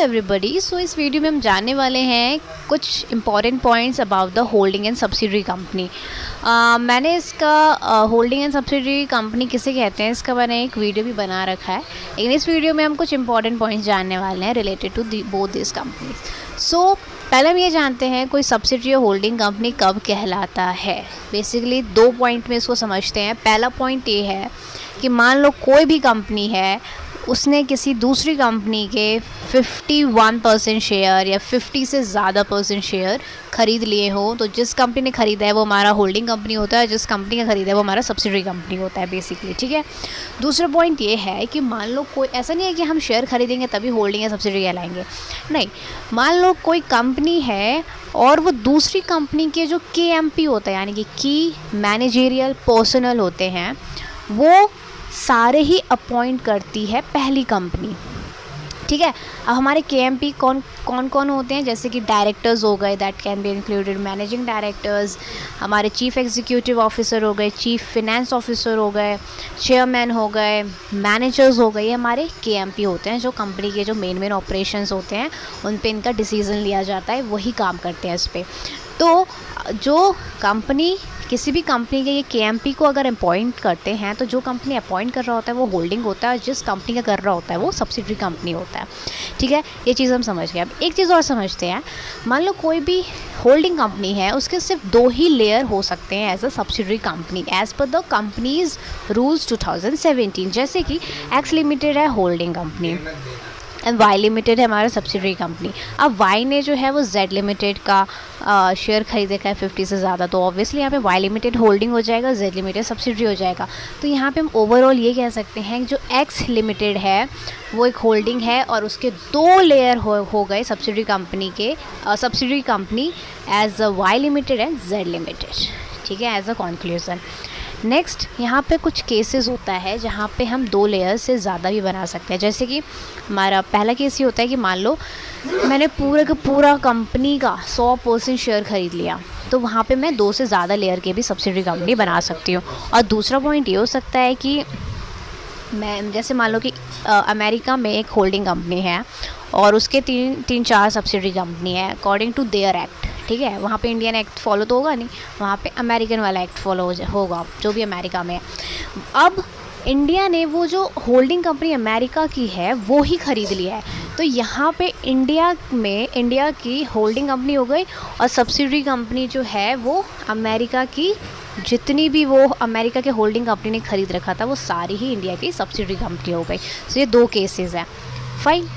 Everybody. सो इस video में हम जानने वाले हैं कुछ important points about the holding and subsidiary company. मैंने इसका होल्डिंग एंड सब्सिडरी कंपनी किसे कहते हैं इसका मैंने एक वीडियो भी बना रखा है, लेकिन इस वीडियो में हम कुछ इंपॉर्टेंट पॉइंट्स जानने वाले हैं related to both this company. So पहले हम ये जानते हैं कोई सब्सिडरी और होल्डिंग कंपनी कब कहलाता है। बेसिकली 2 पॉइंट में इसको समझते हैं। पहला पॉइंट ये है कि मान लो कोई भी कंपनी है, उसने किसी दूसरी कंपनी के 51% शेयर या 50 से ज़्यादा % शेयर ख़रीद लिए हो, तो जिस कंपनी ने ख़रीदा है वो हमारा होल्डिंग कंपनी होता है, जिस कंपनी का ख़रीदा है वो हमारा सब्सिडरी कंपनी होता है बेसिकली। ठीक है। दूसरा पॉइंट ये है कि मान लो कोई, ऐसा नहीं है कि हम शेयर खरीदेंगे तभी होल्डिंग या सब्सिडरी कहलाएंगे, नहीं। मान लो कोई कंपनी है और वो दूसरी कंपनी के जो KMP होता है, यानी कि की मैनेजरियल पर्सनल होते हैं, वो सारे ही अपॉइंट करती है पहली कंपनी। ठीक है। अब हमारे KMP कौन होते हैं, जैसे कि डायरेक्टर्स हो गए, that can be included managing directors, हमारे चीफ एग्जीक्यूटिव ऑफिसर हो गए, चीफ फिनेंस ऑफिसर हो गए, चेयरमैन हो गए, मैनेजर्स हो गए, ये हमारे KMP होते हैं, जो कंपनी के जो मेन ऑपरेशंस होते हैं उन पे इनका डिसीज़न लिया जाता है, वही काम करते हैं इस पर। तो जो कंपनी, किसी भी कंपनी के ये KMP को अगर अपॉइंट करते हैं, तो जो कंपनी अपॉइंट कर रहा होता है वो होल्डिंग होता है, और जिस कंपनी का कर रहा होता है वो सब्सिडरी कंपनी होता है। ठीक है, ये चीज़ हम समझ गए। अब एक चीज़ और समझते हैं। मान लो कोई भी होल्डिंग कंपनी है, उसके सिर्फ 2 ही लेयर हो सकते हैं as a subsidiary company as per the companies rules 2017। जैसे कि एक्स लिमिटेड है holding company and Y limited है हमारा सब्सिडरी कंपनी। अब वाई ने जो है वो जेड लिमिटेड का शेयर खरीदे का है 50 से ज़्यादा, तो ऑब्वियसली यहाँ पे वाई लिमिटेड होल्डिंग हो जाएगा, जेड लिमिटेड सब्सिडरी हो जाएगा। तो यहाँ पे हम ओवरऑल ये कह सकते हैं जो एक्स लिमिटेड है वो एक होल्डिंग है, और उसके 2 लेयर हो गए सब्सिडरी कंपनी के, subsidiary company as a Y limited and Z limited. ठीक है, एज अ कंक्लूजन। नेक्स्ट, यहाँ पे कुछ केसेस होता है जहाँ पे हम 2 लेयर से ज़्यादा भी बना सकते हैं। जैसे कि हमारा पहला केस ये होता है कि मान लो मैंने पूरे का पूरा कंपनी का 100% शेयर ख़रीद लिया, तो वहाँ पे मैं 2 से ज़्यादा लेयर के भी सब्सिडरी कंपनी बना सकती हूँ। और दूसरा पॉइंट ये हो सकता है कि मैं, जैसे मान लो कि अमेरिका में एक होल्डिंग कंपनी है और उसके 3-4 सब्सिडरी कंपनी है अकॉर्डिंग टू देयर एक्ट। ठीक है, वहाँ पे इंडियन एक्ट फॉलो तो होगा नहीं, वहाँ पे अमेरिकन वाला एक्ट फॉलो होगा जो भी अमेरिका में है। अब इंडिया ने वो जो होल्डिंग कंपनी अमेरिका की है वो ही ख़रीद लिया है, तो यहाँ पे इंडिया की होल्डिंग कंपनी हो गई, और सब्सिडरी कंपनी जो है वो अमेरिका की, जितनी भी वो अमेरिका के होल्डिंग कंपनी ने ख़रीद रखा था वो सारी ही इंडिया की सब्सिडरी कंपनी हो गई। तो ये 2 केसेस हैं। फाइन।